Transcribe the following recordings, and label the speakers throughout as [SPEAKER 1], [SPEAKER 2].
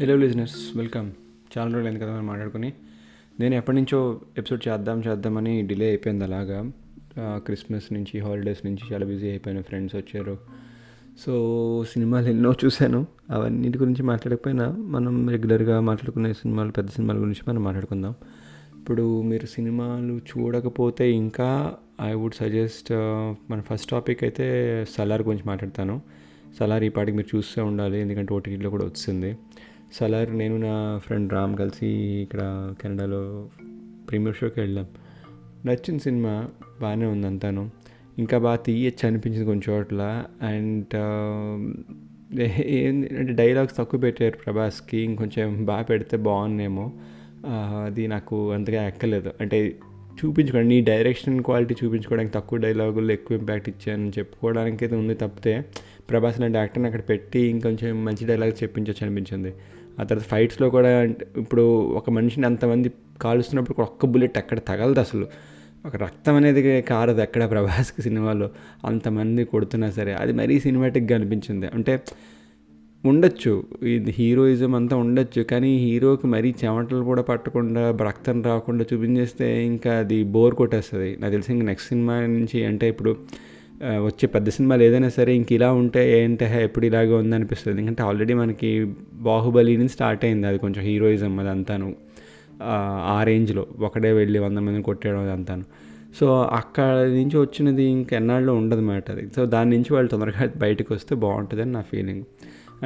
[SPEAKER 1] Hello listeners, welcome. చాలా రోజులు అయింది కదా మనం మాట్లాడుకుని. నేను ఎప్పటి నుంచో ఎపిసోడ్ చేద్దామని డిలే అయిపోయింది. అలాగా క్రిస్మస్ నుంచి, హాలిడేస్ నుంచి చాలా బిజీ అయిపోయాను. ఫ్రెండ్స్ వచ్చారు. సో సినిమాలు ఎన్నో చూశాను. అవన్నిటి గురించి మాట్లాడకపోయినా మనం రెగ్యులర్గా మాట్లాడుకునే సినిమాలు, పెద్ద సినిమాల గురించి మనం మాట్లాడుకుందాం. ఇప్పుడు మీరు సినిమాలు చూడకపోతే ఇంకా ఐ వుడ్ సజెస్ట్, మన ఫస్ట్ టాపిక్ అయితే సలార్ గురించి మాట్లాడతాను. సలార్ ఈ పాటికి మీరు చూస్తూ ఉండాలి, ఎందుకంటే ఓటీటీలో కూడా వచ్చింది. సలార్ నేను నా ఫ్రెండ్ రామ్ కలిసి ఇక్కడ కెనడాలో ప్రీమియర్ షోకి వెళ్ళాం. నచ్చిన సినిమా, బాగానే ఉంది అంతాను. ఇంకా బాగా తీయచ్చు అనిపించింది కొన్ని చోట్ల. అండ్ ఏంటంటే డైలాగ్స్ తక్కువ పెట్టారు ప్రభాస్కి, ఇంకొంచెం బాగా పెడితే బాగున్నేమో. అది నాకు అంతగా ఎక్కలేదు. అంటే చూపించుకోండి, నీ డైరెక్షన్ క్వాలిటీ చూపించుకోవడానికి తక్కువ డైలాగులు ఎక్కువ ఇంపాక్ట్ ఇచ్చాను చెప్పుకోవడానికి అయితే ఉంది. తప్పితే ప్రభాస్ లాంటి యాక్టర్ని అక్కడ పెట్టి ఇంకొంచెం మంచి డైలాగ్స్ చెప్పించవచ్చు అనిపించింది. ఆ తర్వాత ఫైట్స్లో కూడా ఇప్పుడు ఒక మనిషిని అంతమంది కాలుస్తున్నప్పుడు ఒక్క బుల్లెట్ ఎక్కడ తగలదు, అసలు ఒక రక్తం అనేది కారదు ఎక్కడ ప్రభాస్కి సినిమాలో. అంతమంది కొడుతున్నా సరే అది మరీ సినిమాటిక్గా అనిపించింది. అంటే ఉండొచ్చు, ఇది హీరోయిజం అంతా ఉండొచ్చు, కానీ హీరోకి మరీ చెమటలు కూడా పట్టకుండా, రక్తం రాకుండా చూపించేస్తే ఇంకా అది బోర్ కొట్టేస్తుంది. నాకు తెలిసి ఇంక నెక్స్ట్ సినిమా నుంచి, అంటే ఇప్పుడు వచ్చే పెద్ద సినిమాలు ఏదైనా సరే ఇంక ఇలా ఉంటే ఏంటి ఎప్పుడు ఇలాగే ఉందనిపిస్తుంది. ఎందుకంటే ఆల్రెడీ మనకి బాహుబలి నుంచి స్టార్ట్ అయింది అది కొంచెం హీరోయిజం, అది అంతాను ఆ రేంజ్లో ఒకడే వెళ్ళి 100 మందిని కొట్టేయడం అది అంతాను. సో అక్కడ నుంచి వచ్చినది ఇంకెన్నాళ్ళు ఉండదు మాట అది. సో దాని నుంచి వాళ్ళు తొందరగా బయటకు వస్తే బాగుంటుందని నా ఫీలింగ్.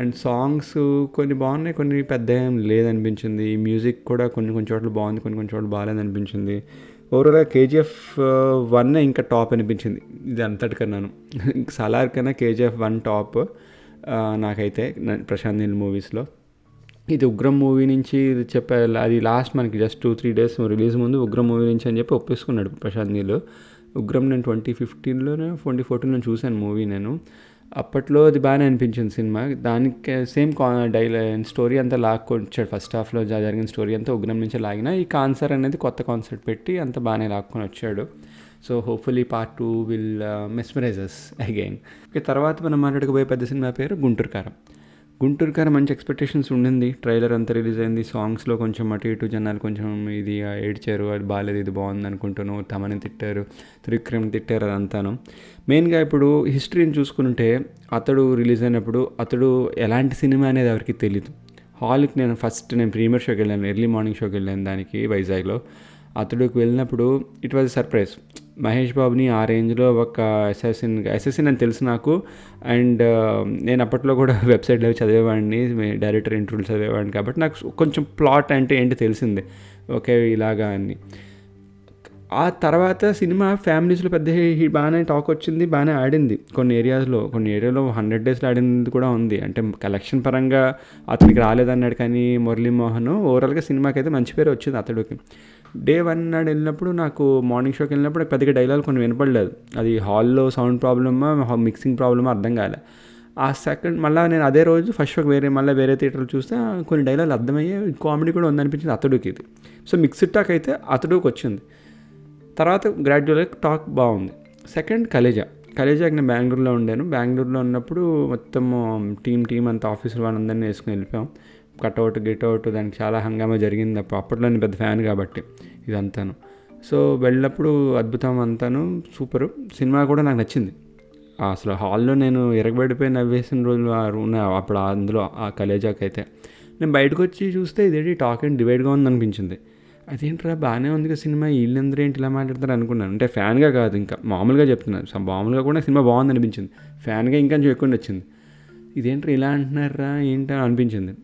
[SPEAKER 1] అండ్ సాంగ్స్ కొన్ని బాగున్నాయి, కొన్ని పెద్ద ఏం లేదనిపించింది. మ్యూజిక్ కూడా కొన్ని చోట్ల బాగుంది, కొన్ని చోట్ల బాగాలేదనిపించింది. ఓవరాల్గా కేజీఎఫ్ 1 ఇంకా టాప్ అనిపించింది ఇది అంతటికన్నాను. సలార్ కన్నా కేజీఎఫ్ 1 టాప్ నాకైతే, ప్రశాంత్ నీల్ మూవీస్లో. ఇది ఉగ్రం మూవీ నుంచి చెప్పారు. అది లాస్ట్ మనకి జస్ట్ 2-3 డేస్ రిలీజ్ ముందు ఉగ్రం మూవీ నుంచి అని చెప్పి ఒప్పేసుకున్నాడు ప్రశాంత్ నీల్. ఉగ్రం నేను 2015లోనే 2014లో చూశాను మూవీ నేను. అప్పట్లో అది బాగానే అనిపించింది సినిమా. దానికి సేమ్ స్టోరీ అంతా లాక్కొచ్చాడు. ఫస్ట్ హాఫ్లో జరిగిన స్టోరీ అంతా ఉగ్రం నుంచే లాగిన, ఈ కాన్సర్ అనేది కొత్త కాన్సెప్ట్ పెట్టి అంత బాగానే లాక్కొని వచ్చాడు. So hopefully part 2 will mesmerises again. Okay, తర్వాత మనం మాట్లాడకపోయే పెద్ద సినిమా పేరు గుంటూరు కారం. గుంటూరు కారం మంచి ఎక్స్పెక్టేషన్స్ ఉండింది. ట్రైలర్ అంతా రిలీజ్ అయింది. సాంగ్స్లో కొంచెం అటు ఇటు జనాలు కొంచెం ఇది ఏడ్చారు, అది బాగాలేదు, ఇది బాగుంది అనుకుంటాను. తమని తిట్టారు, త్రివిక్రమ్ తిట్టారు, అదంతాను. మెయిన్గా ఇప్పుడు హిస్టరీని చూసుకుంటే అతడు రిలీజ్ అయినప్పుడు అతడు ఎలాంటి సినిమా అనేది ఎవరికి తెలీదు. హాల్కి నేను ప్రీమియర్ షోకి వెళ్ళాను, ఎర్లీ మార్నింగ్ షోకి వెళ్ళాను దానికి వైజాగ్లో. అతడికి వెళ్ళినప్పుడు ఇట్ వాజ్ సర్ప్రైజ్. మహేష్ బాబుని ఆ రేంజ్లో ఒక అసెసిన్ అని తెలుసు నాకు. అండ్ నేను అప్పట్లో కూడా వెబ్సైట్లో చదివేవాడిని, డైరెక్టర్ ఇంటర్వ్యూలు చదివేవాడిని, కాబట్టి నాకు కొంచెం ప్లాట్ అంటే ఏంటి తెలిసిందే, ఓకే ఇలాగా అని. ఆ తర్వాత సినిమా ఫ్యామిలీస్లో పెద్ద బాగానే టాక్ వచ్చింది, బాగానే ఆడింది. కొన్ని ఏరియాలో 100 డేస్లో ఆడింది కూడా ఉంది. అంటే కలెక్షన్ పరంగా అతనికి రాలేదన్నాడు, కానీ మురళీమోహన్ ఓవరాల్గా సినిమాకి అయితే మంచి పేరు వచ్చింది అతడికి. డే 1 నాడు వెళ్ళినప్పుడు, నాకు మార్నింగ్ షోకి వెళ్ళినప్పుడు పెద్దగా డైలాగ్ కొన్ని వినపడలేదు. అది హాల్లో సౌండ్ ప్రాబ్లమా, మిక్సింగ్ ప్రాబ్లమా అర్థం కాలే. ఆ సెకండ్ మళ్ళీ నేను అదే రోజు ఫస్ట్ షోకి వేరే థియేటర్లు చూస్తే కొన్ని డైలాగులు అర్థమయ్యే, కామెడీ కూడా ఉందనిపించింది అతడికి. ఇది సో మిక్స్డ్ టాక్ అయితే అతడికి వచ్చింది. తర్వాత గ్రాడ్యువల్గా టాక్ బాగుంది. సెకండ్ కలేజాకి నేను బెంగళూరులో ఉండాను. బెంగళూరులో ఉన్నప్పుడు మొత్తం టీం అంతా ఆఫీసులో వాళ్ళందరినీ వేసుకుని వెళ్ళిపోయాం. కట్అవుట్ దానికి చాలా హంగామా జరిగింది. అప్పట్లో నేను పెద్ద ఫ్యాన్ కాబట్టి ఇదంతాను. సో వెళ్ళినప్పుడు అద్భుతం అంతాను, సూపరు. సినిమా కూడా నాకు నచ్చింది. అసలు హాల్లో నేను ఎరగబడిపోయి నవ్వేసిన రోజులు అప్పుడు అందులో ఆ కలేజాకి అయితే. నేను బయటకు వచ్చి చూస్తే ఇదేంటి టాక్ అండ్ డివైడ్గా ఉందనిపించింది. అదేంట్రా బాగానే ఉంది కదా సినిమా, వీళ్ళందరూ ఏంటి ఇలా మాట్లాడతారు అనుకున్నాను. అంటే ఫ్యాన్గా కాదు, ఇంకా మామూలుగా చెప్తున్నాను. మామూలుగా కూడా సినిమా బాగుంది అనిపించింది, ఫ్యాన్గా ఇంకా ఎక్కువ వచ్చింది. ఇదేంట్రా ఇలా అంటున్నారా ఏంటి అనిపించింది.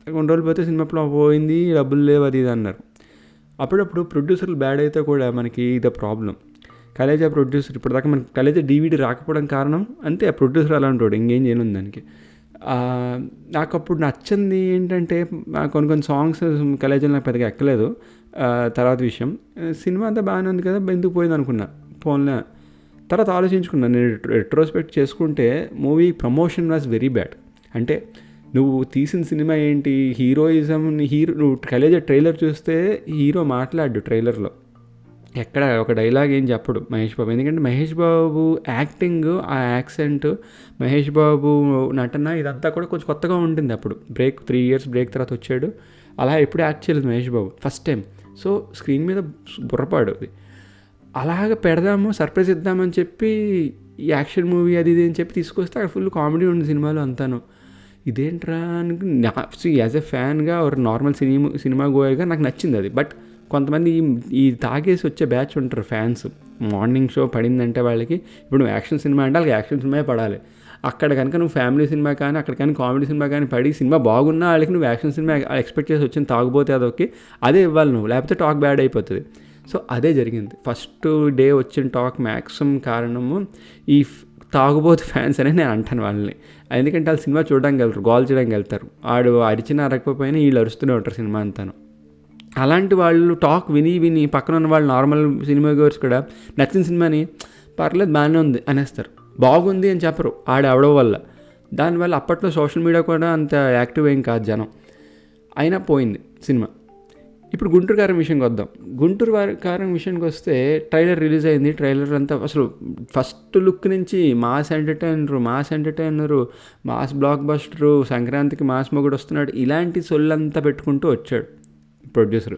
[SPEAKER 1] కొన్ని రోజులు పోతే సినిమా పోయింది, డబ్బులు లేవు, అది ఇది అన్నారు. అప్పుడప్పుడు ప్రొడ్యూసర్లు బ్యాడ్ అయితే కూడా మనకి ఇది ప్రాబ్లం. కలేజా ప్రొడ్యూసర్ ఇప్పటిదాకా మనకి కలేజా DVD రాకపోవడం కారణం అంతే, ఆ ప్రొడ్యూసర్ అలాంటి వాడు, ఇంకేం చేయను దానికి. నాకు అప్పుడు నచ్చింది ఏంటంటే, కొన్ని సాంగ్స్ కలేజాలో నాకు పెద్దగా ఎక్కలేదు. తర్వాత విషయం, సినిమా అంతా బాగానే ఉంది కదా, ఎందుకు పోయింది అనుకున్నా. ఫోన్లో తర్వాత ఆలోచించుకున్నాను. నేను రెట్రోస్పెక్ట్ చేసుకుంటే movie promotion was very bad. అంటే నువ్వు తీసిన సినిమా ఏంటి, హీరోయిజం, నువ్వు కలేజా ట్రైలర్ చూస్తే హీరో మాట్లాడు ట్రైలర్లో. ఎక్కడ ఒక డైలాగ్ ఏం చెప్పడు మహేష్ బాబు. ఎందుకంటే మహేష్ బాబు యాక్టింగ్, ఆ యాక్సెంట్, మహేష్ బాబు నటన ఇదంతా కూడా కొంచెం కొత్తగా ఉంటుంది. అప్పుడు 3 years బ్రేక్ తర్వాత వచ్చాడు. అలా ఎప్పుడు యాక్ట్ చేయలేదు Mahesh Babu, first time. So screen మీద బుర్రపాడు అది. అలాగ పెడదాము, సర్ప్రైజ్ ఇద్దామని చెప్పి ఈ యాక్షన్ మూవీ అది ఇది అని చెప్పి తీసుకొస్తే అక్కడ ఫుల్ కామెడీ ఉంది సినిమాలో అంతాను. ఇదేంట్రా అని యాజ్ ఎ ఫ్యాన్గా ఒక నార్మల్ సినిమా గోయర్గా నాకు నచ్చింది అది. బట్ కొంతమంది ఈ తాగేసి వచ్చే బ్యాచ్ ఉంటారు ఫ్యాన్స్. మార్నింగ్ షో పడిందంటే వాళ్ళకి, ఇప్పుడు యాక్షన్ సినిమా అంటే వాళ్ళకి యాక్షన్ సినిమా పడాలి. అక్కడ కనుక నువ్వు ఫ్యామిలీ సినిమా కానీ, అక్కడ కానీ కామెడీ సినిమా కానీ పడి సినిమా బాగున్నా వాళ్ళకి నువ్వు యాక్షన్ సినిమా ఎక్స్పెక్ట్ చేసి వచ్చిన తాగుపోతే అదొకే, అదే ఇవ్వాలి నువ్వు, లేకపోతే టాక్ బ్యాడ్ అయిపోతుంది. సో అదే జరిగింది. ఫస్ట్ డే వచ్చిన టాక్ మ్యాక్సిమం కారణము ఈ తాగుబోతు ఫ్యాన్స్ అని నేను అంటాను వాళ్ళని. ఎందుకంటే వాళ్ళు సినిమా చూడడానికి వెళ్తారు, గోల్ చేయడానికి వెళ్తారు. ఆడు అరిచినా అరకపోయినా వీళ్ళు అరుస్తూనే ఉంటారు సినిమా అంతాను. అలాంటి వాళ్ళు టాక్ విని పక్కన ఉన్న వాళ్ళు నార్మల్ సినిమా గోర్స్ కూడా నచ్చిన సినిమాని పర్లేదు బాగానే ఉంది అనేస్తారు, బాగుంది అని చెప్పరు ఆడవడం వల్ల. దానివల్ల అప్పట్లో సోషల్ మీడియా కూడా అంత యాక్టివ్ ఏం కాదు జనం, అయినా పోయింది సినిమా. ఇప్పుడు గుంటూరు కారం విషయానికి వద్దాం. గుంటూరు కారం విషయానికి వస్తే ట్రైలర్ రిలీజ్ అయింది. ట్రైలర్ అంతా అసలు ఫస్ట్ లుక్ నుంచి mass entertainer, mass block buster, సంక్రాంతికి మాస్ మొగుడు వస్తున్నాడు, ఇలాంటి సొల్లంతా పెట్టుకుంటూ వచ్చాడు ప్రొడ్యూసరు.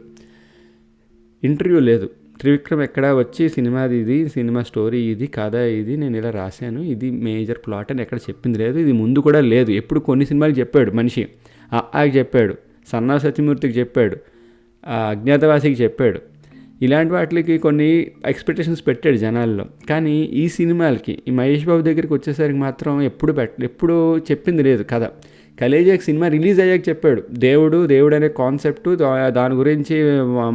[SPEAKER 1] ఇంటర్వ్యూ లేదు, త్రివిక్రమ్ ఎక్కడా వచ్చి సినిమాది ఇది, సినిమా స్టోరీ ఇది, కథ ఇది, నేను ఇలా రాశాను, ఇది మేజర్ ప్లాట్ అని ఎక్కడ చెప్పింది లేదు. ఇది ముందు కూడా లేదు. ఎప్పుడు కొన్ని సినిమాలు చెప్పాడు మనిషి, ఆకి చెప్పాడు, సన్నా సత్యమూర్తికి చెప్పాడు, అజ్ఞాతవాసికి చెప్పాడు, ఇలాంటి వాటికి కొన్ని ఎక్స్పెక్టేషన్స్ పెట్టాడు జనాల్లో. కానీ ఈ సినిమాలకి ఈ మహేష్ బాబు దగ్గరికి వచ్చేసరికి మాత్రం ఎప్పుడు చెప్పింది లేదు కథ. కలేజాకి సినిమా రిలీజ్ అయ్యాక చెప్పాడు దేవుడు అనే కాన్సెప్ట్, దాని గురించి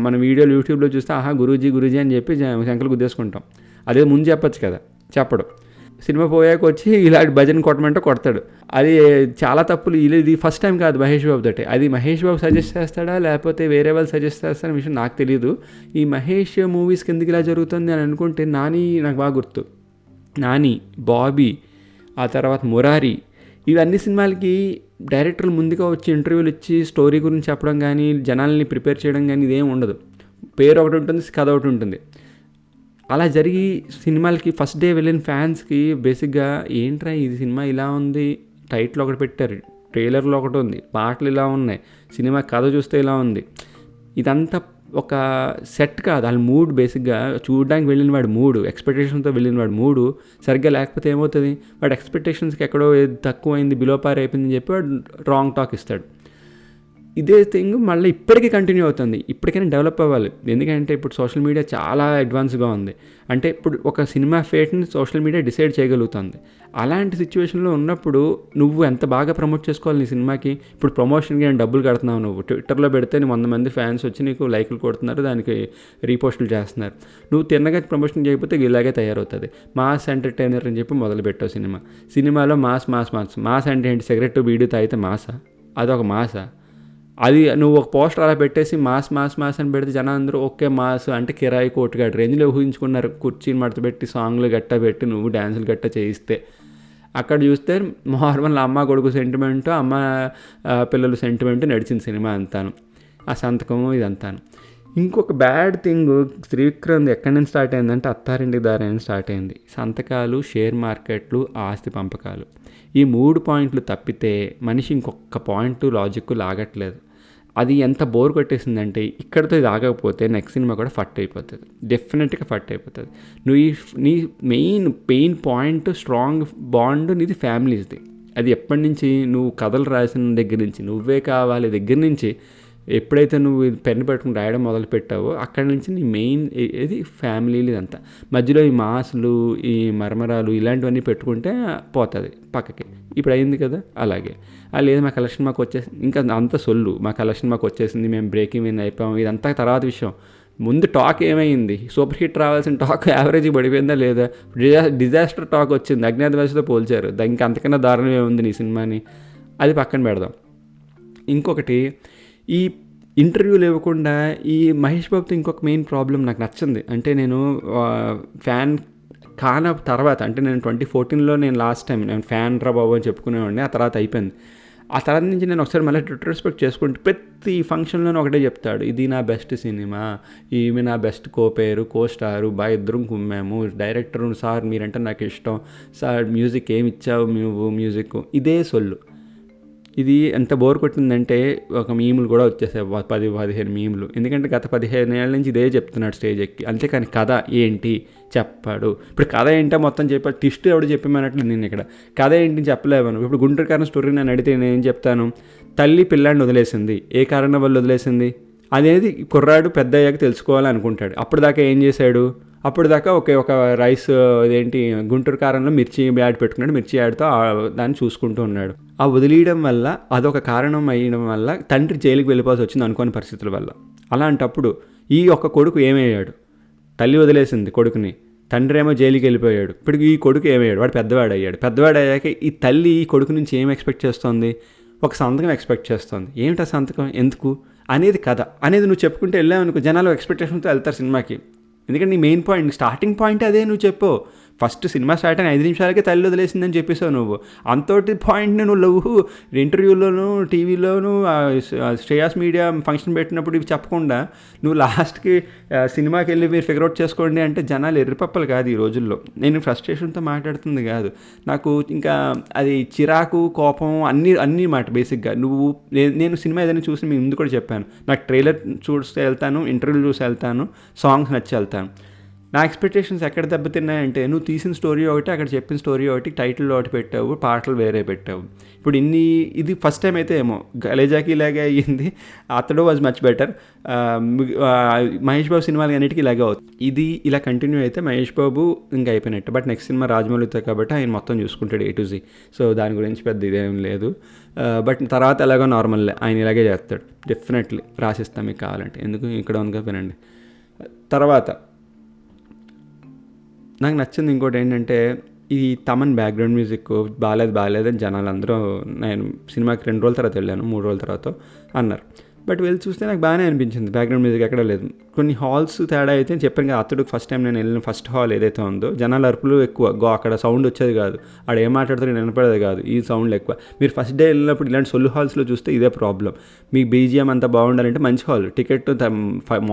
[SPEAKER 1] మన వీడియోలు యూట్యూబ్లో చూస్తే ఆహా గురూజీ అని చెప్పి శంకలు గుద్దేసుకుంటాం. అదే ముందు చెప్పచ్చు కదా, చెప్పడు. సినిమా పోయాక వచ్చి ఇలాంటి భజన కొట్టమంటే కొడతాడు. అది చాలా తప్పులు. ఇది ఫస్ట్ టైం కాదు మహేష్ బాబు తోటి. అది మహేష్ బాబు సజెస్ట్ చేస్తాడా లేకపోతే వేరే వాళ్ళు సజెస్ట్ చేస్తారనే విషయం నాకు తెలియదు. ఈ మహేష్ మూవీస్కి ఎందుకు ఇలా జరుగుతుంది అని అనుకుంటే నాని నాకు బాగా గుర్తు. నాని, బాబీ, ఆ తర్వాత మురారి, ఇవన్నీ సినిమాలకి డైరెక్టర్లు ముందుగా వచ్చి ఇంటర్వ్యూలు ఇచ్చి స్టోరీ గురించి చెప్పడం కానీ, జనాల్ని ప్రిపేర్ చేయడం కానీ ఇదేం ఉండదు. పేరు ఒకటి ఉంటుంది, కథ ఒకటి ఉంటుంది. అలా జరిగి సినిమాలకి ఫస్ట్ డే వెళ్ళిన ఫ్యాన్స్కి బేసిక్గా ఏంట్రా ఇది సినిమా ఇలా ఉంది, టైటిల్ ఒకటి పెట్టారు, ట్రైలర్లో ఒకటి ఉంది, పాటలు ఇలా ఉన్నాయి, సినిమా కథ చూస్తే ఇలా ఉంది, ఇదంతా ఒక సెట్ కాదు. వాళ్ళ మూడ్ బేసిక్గా చూడడానికి వెళ్ళిన వాడు మూడు, ఎక్స్పెక్టేషన్తో వెళ్ళిన వాడు మూడు సరిగ్గా లేకపోతే ఏమవుతుంది, వాడు ఎక్స్పెక్టేషన్స్కి ఎక్కడో తక్కువైంది, బిలో పార్ అయిపోయిందని చెప్పి వాడు రాంగ్ టాక్ ఇస్తాడు. ఇదే థింగ్ మళ్ళీ ఇప్పటికీ కంటిన్యూ అవుతుంది. ఇప్పటికైనా డెవలప్ అవ్వాలి. ఎందుకంటే ఇప్పుడు సోషల్ మీడియా చాలా అడ్వాన్స్గా ఉంది. అంటే ఇప్పుడు ఒక సినిమా ఫేట్ని సోషల్ మీడియా డిసైడ్ చేయగలుగుతుంది. అలాంటి సిచ్యువేషన్లో ఉన్నప్పుడు నువ్వు ఎంత బాగా ప్రమోట్ చేసుకోవాలి నీ సినిమాకి. ఇప్పుడు ప్రమోషన్కి నేను డబ్బులు కడుతున్నావు, నువ్వు ట్విట్టర్లో పెడితే 100 మంది ఫ్యాన్స్ వచ్చి నీకు లైకులు కొడుతున్నారు, దానికి రీపోస్టులు చేస్తున్నారు. నువ్వు తిన్నగా ప్రమోషన్ చేయకపోతే ఇలాగే తయారవుతుంది. మాస్ ఎంటర్టైనర్ అని చెప్పి మొదలుపెట్టావు సినిమాలో మాస్ అంటే ఏంటి, సిగరెట్ బీడీ తాగితే మాసా? అదొక మాసా? అది నువ్వు ఒక పోస్టర్ అలా పెట్టేసి మాస్ అని పెడితే జనం అందరూ ఓకే మాస్ అంటే కిరాయి కోటిగాడు రేంజ్లో ఊహించుకున్నారు. కుర్చీని మడత పెట్టి సాంగ్లు గట్ట పెట్టి నువ్వు డ్యాన్సులు గట్ట చేయిస్తే, అక్కడ చూస్తే నార్మల్ అమ్మ కొడుకు సెంటిమెంటు, అమ్మ పిల్లలు సెంటిమెంటు నడిచిన సినిమా అంతాను, ఆ సంతకము ఇదంతాను. ఇంకొక బ్యాడ్ థింగ్ త్రివిక్రమ్ ఎక్కడి నుంచి స్టార్ట్ అయిందంటే అత్తారింటికి దారి అని స్టార్ట్ అయింది. సంతకాలు, షేర్ మార్కెట్లు, ఆస్తి పంపకాలు, ఈ 3 పాయింట్లు తప్పితే మనిషి ఇంకొక పాయింట్ లాజిక్ లాగట్లేదు. అది ఎంత బోర్ కొట్టేసిందంటే ఇక్కడితో ఇది ఆగకపోతే నెక్స్ట్ సినిమా కూడా ఫట్ అయిపోతుంది, డెఫినెట్గా ఫట్ అయిపోతుంది. నువ్వు knee pain point, strong bond నీది ఫ్యామిలీస్ది. అది ఎప్పటి నుంచి నువ్వు కథలు రాసిన దగ్గర నుంచి, నువ్వే కావాలి దగ్గర నుంచి ఎప్పుడైతే నువ్వు పెన్ను పెట్టుకుని రాయడం మొదలు పెట్టావో అక్కడి నుంచి నీ మెయిన్ ఇది ఫ్యామిలీలు ఇదంతా. మధ్యలో ఈ మాసులు, ఈ మరమరాలు ఇలాంటివన్నీ పెట్టుకుంటే పోతుంది పక్కకి. ఇప్పుడు అయింది కదా అలాగే. లేదు మా కలెక్షన్ మాకు వచ్చేసింది, ఇంకా అంత సొల్లు, మా కలెక్షన్ మాకు వచ్చేసింది, మేము బ్రేకింగ్ విన్ అయిపోయాం, ఇదంతా తర్వాత విషయం. ముందు టాక్ ఏమైంది, సూపర్ హిట్ రావాల్సిన టాక్ యావరేజ్ పడిపోయిందా లేదా, డిజాస్టర్ టాక్ వచ్చింది, అజ్ఞాతవాసితో పోల్చారు, ఇంకా అంతకన్నా దారుణం ఏముంది నీ సినిమాని, అది పక్కన పెడదాం. ఇంకొకటి, ఈ ఇంటర్వ్యూలు ఇవ్వకుండా ఈ మహేష్ బాబుతో ఇంకొక మెయిన్ ప్రాబ్లం నాకు నచ్చింది. అంటే నేను ఫ్యాన్ కాన తర్వాత, అంటే నేను 2014లో నేను లాస్ట్ టైం నేను ఫ్యాన్ రా బాబు అని చెప్పుకునేవాడిని, ఆ తర్వాత అయిపోయింది. ఆ తర్వాత నుంచి నేను ఒకసారి మళ్ళీ రిట్రోస్పెక్ట్ చేసుకుంటే ప్రతి ఫంక్షన్లోనూ ఒకటే చెప్తాడు, ఇది నా బెస్ట్ సినిమా, ఈమె నా బెస్ట్ కోపేరు, కో స్టారు, బాగా ఇద్దరం కుమ్మాము, డైరెక్టర్ సార్ మీరంటే నాకు ఇష్టం, సార్ మ్యూజిక్ ఏమి ఇచ్చావు నువ్వు మ్యూజిక్, ఇదే సొల్లు. ఇది ఎంత బోర్ కొట్టిందంటే ఒక మీములు కూడా వచ్చేసాయి, 10-15 మీములు. ఎందుకంటే గత 15 ఏళ్ళ నుంచి ఇదే చెప్తున్నాడు స్టేజ్ ఎక్కి. అంతేకాని కథ ఏంటి చెప్పాడు. ఇప్పుడు కథ ఏంటో మొత్తం చెప్పాడు. ట్విస్ట్ ఎవడు చెప్పమన్నట్లు నేను ఇక్కడ కథ ఏంటి చెప్పలేను. ఇప్పుడు గుంటూరు కారం స్టోరీ నేను అడిగితే నేను ఏం చెప్తాను, తల్లి పిల్లాడిని వదిలేసింది, ఏ కారణం వల్ల వదిలేసింది అనేది కుర్రాడు పెద్ద అయ్యాక తెలుసుకోవాలనుకుంటాడు. అప్పుడు దాకా ఏం చేశాడు, అప్పుడు దాకా ఒక రైస్ ఇదేంటి గుంటూరు కారంలో మిర్చి యాడ్ పెట్టుకున్నాడు, మిర్చి యాడ్తో దాన్ని చూసుకుంటూ ఉన్నాడు. ఆ వదిలేయడం వల్ల అదొక కారణం అయ్యడం వల్ల తండ్రి జైలుకి వెళ్ళిపోవాల్సి వచ్చింది అనుకోని పరిస్థితుల వల్ల. అలాంటప్పుడు ఈ ఒక్క కొడుకు ఏమయ్యాడు, తల్లి వదిలేసింది కొడుకుని, తండ్రి ఏమో జైలుకి వెళ్ళిపోయాడు. ఇప్పుడు ఈ కొడుకు ఏమయ్యాడు, వాడు పెద్దవాడు అయ్యాడు. పెద్దవాడు అయ్యాక ఈ తల్లి ఈ కొడుకు నుంచి ఏం ఎక్స్పెక్ట్ చేస్తుంది, ఒక సంతకం ఎక్స్పెక్ట్ చేస్తుంది. ఏమిటా సంతకం, ఎందుకు అనేది కథ అనేది నువ్వు చెప్పుకుంటే వెళ్ళావనుకో, జనాలు ఎక్స్పెక్టేషన్తో వెళ్తారు సినిమాకి. ఎందుకంటే నీ మెయిన్ పాయింట్, స్టార్టింగ్ పాయింట్ అదే. నువ్వు చెప్పు, ఫస్ట్ సినిమా స్టార్ట్ అయిన 5 నిమిషాలకే తల్లి వదిలేసిందని చెప్పేసావు నువ్వు. అంతటి పాయింట్ని నువ్వు ఇంటర్వ్యూలోను టీవీలోను శ్రేయాస్ మీడియా ఫంక్షన్ పెట్టినప్పుడు ఇవి చెప్పకుండా నువ్వు లాస్ట్కి సినిమాకి వెళ్ళి మీరు ఫిగర్ అవుట్ చేసుకోండి అంటే జనాలు ఎర్రిపప్పలు కాదు ఈ రోజుల్లో. నేను ఫ్రస్ట్రేషన్తో మాట్లాడుతుంది కాదు, నాకు ఇంకా అది చిరాకు కోపం అన్నీ మాట బేసిక్గా. నేను సినిమా ఏదైనా చూసి మీ ముందు కూడా చెప్పాను, నాకు ట్రైలర్ చూస్తే వెళ్తాను, ఇంటర్వ్యూ చూసి వెళ్తాను, సాంగ్స్ నచ్చి వెళ్తాను. నా ఎక్స్పెక్టేషన్స్ ఎక్కడ దెబ్బతిన్నాయంటే, నువ్వు తీసిన స్టోరీ ఒకటి, అక్కడ చెప్పిన స్టోరీ ఒకటి, టైటిల్ ఒకటి పెట్టావు, పాటలు వేరే పెట్టావు. ఇప్పుడు ఇది ఫస్ట్ టైం అయితే ఏమో గలేజాకి ఇలాగే అయ్యింది, అతడు was much better. Mahesh Babu సినిమాలు అన్నిటికీ ఇలాగే అవుతుంది. ఇది ఇలా కంటిన్యూ అయితే మహేష్ బాబు ఇంకా అయిపోయినట్టు. బట్ నెక్స్ట్ సినిమా రాజమౌళితో కాబట్టి ఆయన మొత్తం చూసుకుంటాడు A to Z. సో దాని గురించి పెద్ద ఇదేం లేదు. బట్ తర్వాత ఎలాగో నార్మల్లే, ఆయన ఇలాగే చేస్తాడు. డెఫినెట్లీ రాసిస్తాం మీకు కావాలంటే, ఎందుకు ఇక్కడ ఉందిగా వినండి. తర్వాత నాకు నచ్చింది ఇంకోటి ఏంటంటే, ఈ తమన్ బ్యాక్గ్రౌండ్ మ్యూజిక్ బాగాలేదని జనాలు అందరూ, నేను సినిమాకి 2 రోజుల తర్వాత వెళ్ళాను, 3 రోజుల తర్వాత అన్నారు. బట్ వెళ్ళి చూస్తే నాకు బాగానే అనిపించింది, బ్యాక్గ్రౌండ్ మ్యూజిక్ ఎక్కడ లేదు. కొన్ని హాల్స్ తేడా అయితే చెప్పాను కదా, అతడు ఫస్ట్ టైం నేను వెళ్ళిన ఫస్ట్ హాల్ ఏదైతే ఉందో జనాల అరుపులు ఎక్కువ, అక్కడ సౌండ్ వచ్చేది కాదు, ఆడ ఏం మాట్లాడుతారో వినపడేది కాదు, ఈ సౌండ్లు ఎక్కువ. మీరు ఫస్ట్ డే వెళ్ళినప్పుడు ఇలాంటి సొల్లు హాల్స్లో చూస్తే ఇదే ప్రాబ్లం. మీకు BGM అంతా బాగుండాలంటే మంచి హాల్, టికెట్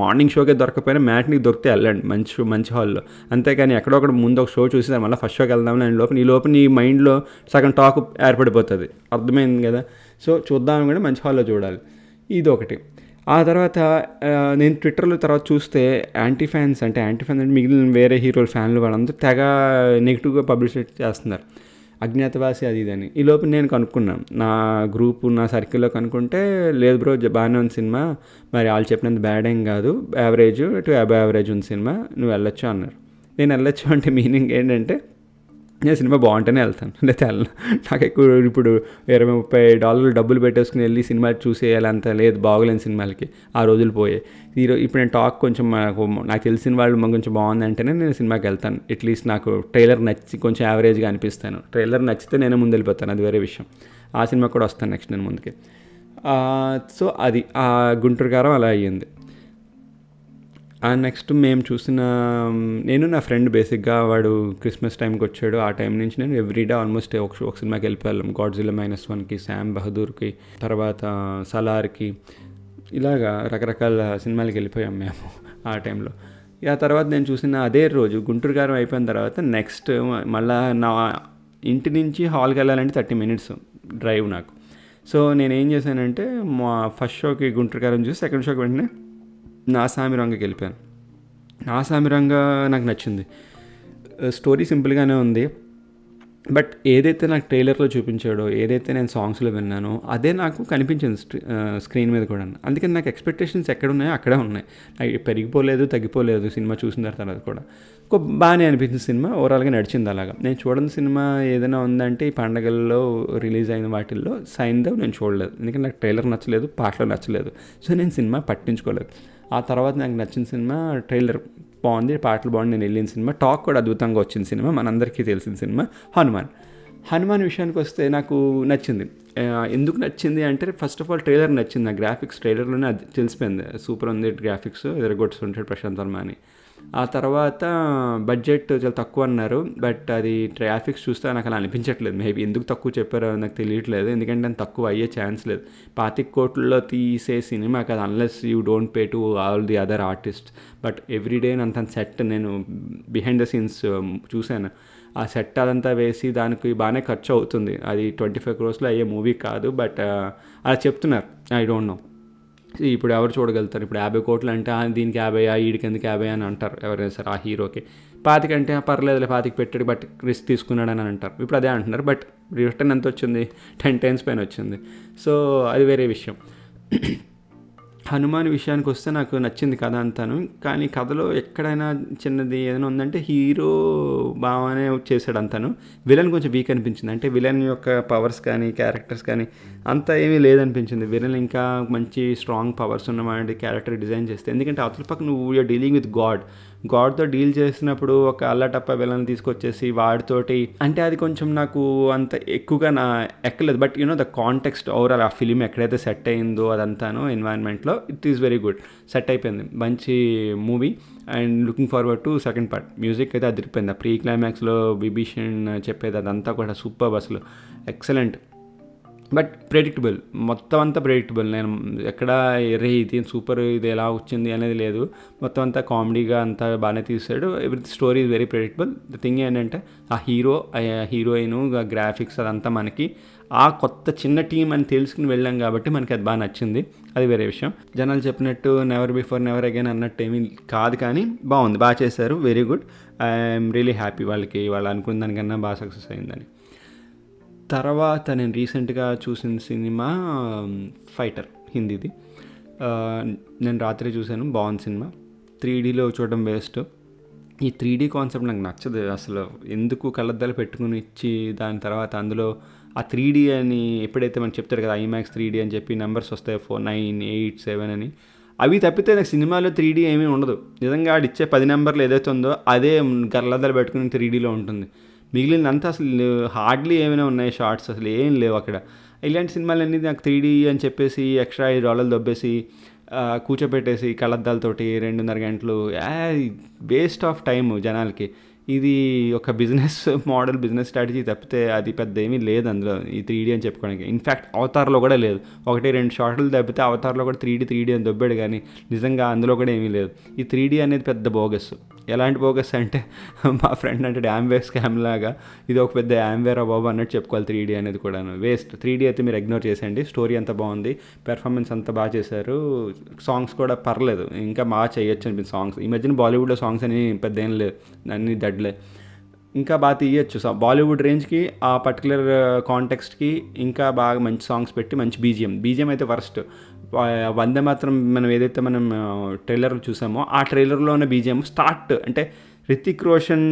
[SPEAKER 1] మార్నింగ్ షోకే దొరకపోయినా మ్యాట్నికి దొరికితే వెళ్ళండి మంచి హాల్లో. అంతేకాని ఎక్కడొక్కడ ముందు ఒక షో చూసి మళ్ళీ ఫస్ట్ షోకి వెళ్దామని ఈ లోపు నీ మైండ్లో సగం టాక్ ఏర్పడిపోతుంది, అర్థమైంది కదా. సో చూద్దామని కూడా మంచి హాల్లో చూడాలి, ఇది ఒకటి. ఆ తర్వాత నేను ట్విట్టర్లో తర్వాత చూస్తే యాంటీ ఫ్యాన్స్ అంటే మిగిలిన వేరే హీరోల ఫ్యాన్లు వాళ్ళందరూ తెగ నెగిటివ్గా పబ్లిసిటీ చేస్తున్నారు, అజ్ఞాతవాసి అది ఇదని. ఈ లోపు నేను కనుక్కున్నాను, నా గ్రూపు నా సర్కిల్లో కనుక్కుంటే, లేదు బ్రో బాగానే ఉంది సినిమా, మరి వాళ్ళు చెప్పినంత బ్యాడ్ ఏం కాదు, యావరేజ్ టు అబవ్ యావరేజ్ ఉంది సినిమా, నువ్వు వెళ్ళొచ్చు అన్నారు. నేను వెళ్ళొచ్చు అంటే మీనింగ్ ఏంటంటే, నేను సినిమా బాగుంటేనే వెళ్తాను, లేకపోతే వెళ్ళను. నాకు ఎక్కువ ఇప్పుడు $20-30 డబ్బులు పెట్టేసుకుని వెళ్ళి సినిమా చూసేయాలంత లేదు, బాగోలేని సినిమాలకి ఆ రోజులు పోయాయి. ఇప్పుడు నేను టాక్ కొంచెం నాకు తెలిసిన వాళ్ళు కొంచెం బాగుంది అంటేనే నేను సినిమాకి వెళ్తాను. అట్లీస్ట్ నాకు ట్రైలర్ నచ్చి కొంచెం యావరేజ్గా అనిపిస్తాను, ట్రైలర్ నచ్చితే నేను ముందు వెళ్ళిపోతాను, అది వేరే విషయం. ఆ సినిమా కూడా వస్తాను నెక్స్ట్ నేను ముందుకి. సో అది ఆ గుంటూరు కారం అలా అయ్యింది. నెక్స్ట్ మేము చూసిన, నేను నా ఫ్రెండ్ బేసిక్గా వాడు క్రిస్మస్ టైంకి వచ్చాడు, ఆ టైం నుంచి నేను ఎవ్రీడే ఆల్మోస్ట్ ఒక సినిమాకి వెళ్ళిపోయాం. గాడ్జిల్లా -1కి, శామ్ బహదూర్కి, తర్వాత సలార్కి, ఇలాగా రకరకాల సినిమాలకి వెళ్ళిపోయాం మేము ఆ టైంలో. ఆ తర్వాత నేను చూసిన అదే రోజు గుంటూరు కారం అయిపోయిన తర్వాత నెక్స్ట్ మళ్ళీ నా ఇంటి నుంచి హాల్కి వెళ్ళాలంటే 30 minutes డ్రైవ్ నాకు. సో నేను ఏం చేశానంటే, మా ఫస్ట్ షోకి గుంటూరు కారం చూసి సెకండ్ షోకి వెంటనే నా సామిరంగకి వెళ్ళిపోయాను. నా సామిరంగ నాకు నచ్చింది. స్టోరీ సింపుల్గానే ఉంది, బట్ ఏదైతే నాకు ట్రైలర్లో చూపించాడో, ఏదైతే నేను సాంగ్స్లో విన్నానో అదే నాకు కనిపించింది స్క్రీన్ మీద కూడా. అందుకని నాకు ఎక్స్పెక్టేషన్స్ ఎక్కడ ఉన్నాయో అక్కడే ఉన్నాయి, పెరిగిపోలేదు తగ్గిపోలేదు సినిమా చూసిన తర్వాత కూడా. బాగానే అనిపించింది సినిమా, ఓవరాల్గా నడిచింది అలాగా. నేను చూడని సినిమా ఏదైనా ఉందంటే ఈ పండగల్లో రిలీజ్ అయిన వాటిల్లో సైంధవ్ నేను చూడలేదు, ఎందుకంటే నాకు ట్రైలర్ నచ్చలేదు, పాటలు నచ్చలేదు, సో నేను సినిమా పట్టించుకోలేదు. ఆ తర్వాత నాకు నచ్చిన సినిమా ట్రైలర్ బాగుంది, పాటలు బాగుంది, నేను వెళ్ళిన సినిమా, టాక్ కూడా అద్భుతంగా వచ్చిన సినిమా, మనందరికీ తెలిసిన సినిమా హనుమాన్ విషయానికి వస్తే నాకు నచ్చింది. ఎందుకు నచ్చింది అంటే, ఫస్ట్ ఆఫ్ ఆల్ ట్రైలర్ నచ్చింది, నా గ్రాఫిక్స్ ట్రైలర్లోనే అది తెలిసిపోయింది, సూపర్ ఉంది గ్రాఫిక్స్, ఎదరగొట్టుకుంటాడు ప్రశాంత్ వర్మ అని. ఆ తర్వాత బడ్జెట్ చాలా తక్కువ అన్నారు, బట్ అది ట్రాఫిక్స్ చూస్తే నాకు అలా అనిపించట్లేదు. మేబీ ఎందుకు తక్కువ చెప్పారో నాకు తెలియట్లేదు, ఎందుకంటే అది తక్కువ అయ్యే ఛాన్స్ లేదు. 25 కోట్లలో తీసే సినిమా కదా, unless you don't pay to all the other artist. But everyday అంత సెట్ నేను బిహైండ్ ద సీన్స్ చూశాను. ఆ సెట్ అదంతా వేసి దానికి బాగానే ఖర్చు అవుతుంది. అది 25 crores అయ్యే మూవీ కాదు, బట్ అలా చెప్తున్నారు. ఐ డోంట్ నో ఇప్పుడు ఎవరు చూడగలుగుతారు. ఇప్పుడు 50 కోట్లు అంటే దీనికి 50, వీడికి ఎందుకు 50 అని అంటారు ఎవరైనా సరే. ఆ హీరోకి 25 అంటే పర్లేదులే 25 పెట్టాడు బట్ రిస్క్ తీసుకున్నాడని అంటారు. ఇప్పుడు అదే అంటున్నారు, బట్ రిటర్న్ ఎంత వచ్చింది, 10 times పైన వచ్చింది. సో అది వేరే విషయం. హనుమాన్ విషయానికి వస్తే నాకు నచ్చింది కథ అంతాను, కానీ కథలో ఎక్కడైనా చిన్నది ఏదైనా ఉందంటే హీరో బాగానే చేశాడు అంతాను. విలన్ కొంచెం వీక్ అనిపించింది. అంటే విలన్ యొక్క పవర్స్ కానీ క్యారెక్టర్స్ కానీ అంతా ఏమీ లేదనిపించింది. విలన్ ఇంకా మంచి స్ట్రాంగ్ పవర్స్ ఉన్నవాడి క్యారెక్టర్ డిజైన్ చేస్తే, ఎందుకంటే అవతల పక్క నువ్వు యూఆర్ డీలింగ్ విత్ గాడ్తో డీల్ చేసినప్పుడు ఒక అల్లటప్ప విలన్ తీసుకొచ్చేసి వాడితోటి అంటే అది కొంచెం నాకు అంత ఎక్కువగా ఎక్కలేదు. But you know the context overall ఆ ఫిలిం ఎక్కడైతే సెట్ అయిందో అదంతాను ఎన్వైరన్మెంట్లో it is very good, set అయిపోయింది. మంచి movie and looking forward to second part. Music అయితే అదిరిపోయింది. ఆ ప్రీ క్లైమాక్స్లో విభీషణ్ చెప్పేది అదంతా కూడా సూపర్, అసలు ఎక్సలెంట్. బట్ ప్రెడిక్టబుల్, మొత్తం అంతా ప్రెడిక్టబుల్. నేను ఎక్కడ రే ఇది సూపర్ ఇది ఎలా వచ్చింది అనేది లేదు. మొత్తం అంతా కామెడీగా అంతా బాగానే తీసాడు. Every story is very predictable. The thing ఏంటంటే ఆ హీరోయిన్ గ్రాఫిక్స్ అదంతా మనకి ఆ కొత్త చిన్న టీం అని తెలుసుకుని వెళ్ళాం కాబట్టి మనకి అది బాగా నచ్చింది. అది వేరే విషయం. జనాలు చెప్పినట్టు నెవర్ బిఫోర్ నెవర్ అగైన్ అన్నట్టు ఏమీ కాదు, కానీ బాగుంది, బాగా చేశారు, very good. I'm really happy వాళ్ళు అనుకున్న దానికన్నా బాగా సక్సెస్ అయిందని. తర్వాత నేను రీసెంట్గా చూసిన సినిమా ఫైటర్, హిందీది. నేను రాత్రి చూశాను, బాగుంది సినిమా. 3Dలో చూడడం వేస్ట్. ఈ 3D కాన్సెప్ట్ నాకు నచ్చదు అసలు. ఎందుకు కళ్ళద్దాలు పెట్టుకుని ఇచ్చి దాని తర్వాత అందులో ఆ 3D అని ఎప్పుడైతే మనకు చెప్తారు కదా, IMAX 3D అని చెప్పి నెంబర్స్ వస్తాయి 4, 9, 8, 7 అని, అవి తప్పితే నాకు సినిమాలో 3D ఏమీ ఉండదు. నిజంగా ఆడిచ్చే 10 నెంబర్లు ఏదైతే ఉందో అదే కళ్ళద్దాలు పెట్టుకుని 3Dలో ఉంటుంది. మిగిలినంతా అసలు హార్డ్లీ ఏమైనా ఉన్నాయి షార్ట్స్, అసలు ఏం లేవు అక్కడ. ఇలాంటి సినిమాలన్నీ నాకు 3D అని చెప్పేసి ఎక్స్ట్రా $5 దొబ్బేసి కూర్చోపెట్టేసి కళ్ళద్దాలతోటి 2.5 గంటలు వేస్ట్ ఆఫ్ టైం జనాలకి. ఇది ఒక బిజినెస్ మోడల్, బిజినెస్ స్ట్రాటజీ తప్పితే అది పెద్ద ఏమీ లేదు అందులో ఈ 3D అని చెప్పుకోవడానికి. ఇన్ఫ్యాక్ట్ అవతార్లో కూడా లేదు. 1-2 షార్ట్లు తప్పితే అవతార్లో కూడా 3D అని దొబ్బాడు, కానీ నిజంగా అందులో కూడా ఏమీ లేదు. ఈ 3D అనేది పెద్ద బోగస్. ఎలాంటి బోగస్ అంటే మా ఫ్రెండ్ అంటే యాంవేర్ స్కామ్ లాగా ఇది ఒక పెద్ద యాంవేర్ బాబు అన్నట్టు చెప్పుకోవాలి. 3D అనేది కూడా వేస్ట్. 3D అయితే మీరు ఇగ్నోర్ చేసేయండి. స్టోరీ అంతా బాగుంది, పెర్ఫార్మెన్స్ అంతా బాగా చేశారు, సాంగ్స్ కూడా పర్లేదు, ఇంకా బాగా చేయొచ్చు అనిపించింది సాంగ్స్. ఈ మధ్యన బాలీవుడ్లో సాంగ్స్ అని పెద్ద ఏం లేదు, అన్ని దడ్లే, ఇంకా బాగా తీయచ్చు. బాలీవుడ్ రేంజ్కి ఆ పర్టికులర్ కాంటెక్స్ట్కి ఇంకా బాగా మంచి సాంగ్స్ పెట్టి మంచి బీజిఎం అయితే వర్స్ట్. వందే మాత్రం మనం ఏదైతే మనం ట్రైలర్ చూసామో ఆ ట్రైలర్లోనే బీజిఎం స్టార్ట్ అంటే రితిక్ రోషన్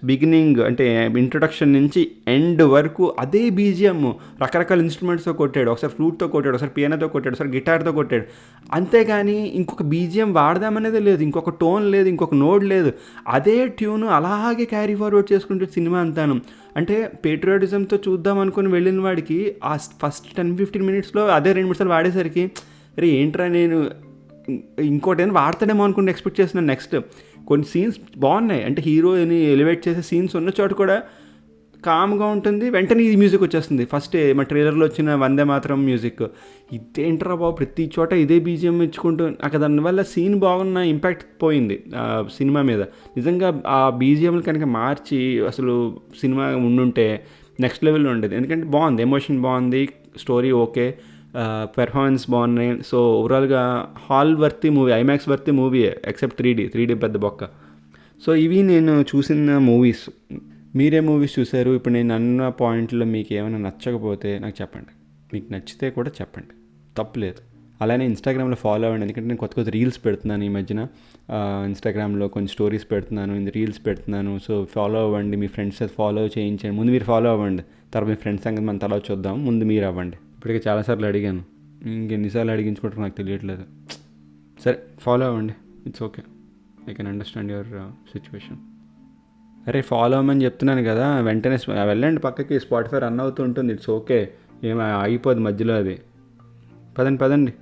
[SPEAKER 1] బిగినింగ్ అంటే ఇంట్రొడక్షన్ నుంచి ఎండ్ వరకు అదే బీజిఎం. రకరకాల ఇన్స్ట్రుమెంట్స్తో కొట్టాడు, ఒకసారి ఫ్లూట్తో కొట్టాడు, ఒకసారి పియానోతో కొట్టాడు, ఒకసారి గిటార్తో కొట్టాడు. అంతేగాని ఇంకొక బీజిఎం వాడదామనేది లేదు, ఇంకొక టోన్ లేదు, ఇంకొక నోడ్ లేదు. అదే ట్యూన్ అలాగే క్యారీ ఫార్వర్డ్ చేసుకుంటే సినిమా అంతాను. అంటే పేట్రియాటిజంతో చూద్దాం అనుకుని వెళ్ళిన వాడికి ఆ ఫస్ట్ 10-15 మినిట్స్లో అదే 2-3 సార్లు వాడేసరికి అరే ఏంట్రా నేను ఇంకోటి ఏమైనా వాడతాడేమో అనుకుని ఎక్స్పెక్ట్ చేస్తున్నాను. నెక్స్ట్ కొన్ని సీన్స్ బాగున్నాయి, అంటే హీరోని ఎలివేట్ చేసే సీన్స్ ఉన్న చోట కూడా కామ్గా ఉంటుంది, వెంటనే ఈ మ్యూజిక్ వచ్చేస్తుంది. ఫస్ట్ మా ట్రైలర్లో వచ్చిన వందే మాత్రం మ్యూజిక్, ఇదేంట్రా బాబు ప్రతి చోట ఇదే బీజిఎం ఇచ్చుకుంటూ నాకు దానివల్ల సీన్ బాగున్న ఇంపాక్ట్ పోయింది సినిమా మీద. నిజంగా ఆ బీజిఎంలు కనుక మార్చి అసలు సినిమా ఉండుంటే నెక్స్ట్ లెవెల్లో ఉండేది. ఎందుకంటే బాగుంది, ఎమోషన్ బాగుంది, స్టోరీ ఓకే, పెర్ఫార్మెన్స్ బాగున్నాయి. సో ఓవరాల్గా hall worthy movie, IMAX worthy movie except 3D పెద్ద బొక్క. సో ఇవి నేను చూసిన మూవీస్. మీరే మూవీస్ చూశారు? ఇప్పుడు నేను అన్న పాయింట్లో మీకు ఏమైనా నచ్చకపోతే నాకు చెప్పండి, మీకు నచ్చితే కూడా చెప్పండి, తప్పులేదు. అలానే ఇన్స్టాగ్రామ్లో ఫాలో అవ్వండి, ఎందుకంటే నేను కొత్త రీల్స్ పెడుతున్నాను ఈ మధ్యన. ఇన్స్టాగ్రామ్లో కొన్ని స్టోరీస్ పెడుతున్నాను, రీల్స్ పెడుతున్నాను. సో ఫాలో అవ్వండి, మీ ఫ్రెండ్స్ ఫాలో చేయించండి. ముందు మీరు ఫాలో అవ్వండి, తర్వాత మీ ఫ్రెండ్స్ సంగతి మనం తర్వాత చూద్దాం, ముందు మీరు అవ్వండి. ఇప్పటికే చాలాసార్లు అడిగాను, ఇంకెన్నిసార్లు అడిగించుకుంటారు నాకు తెలియట్లేదు. సరే ఫాలో అవ్వండి, it's okay, I can understand your situation. అరే ఫాలో అవ్వమని చెప్తున్నాను కదా, వెంటనే వెళ్ళండి పక్కకి, స్పాటిఫై రన్ అవుతూ ఉంటుంది, ఇట్స్ ఓకే, ఏమి ఆగిపోదు మధ్యలో అది. పదండి.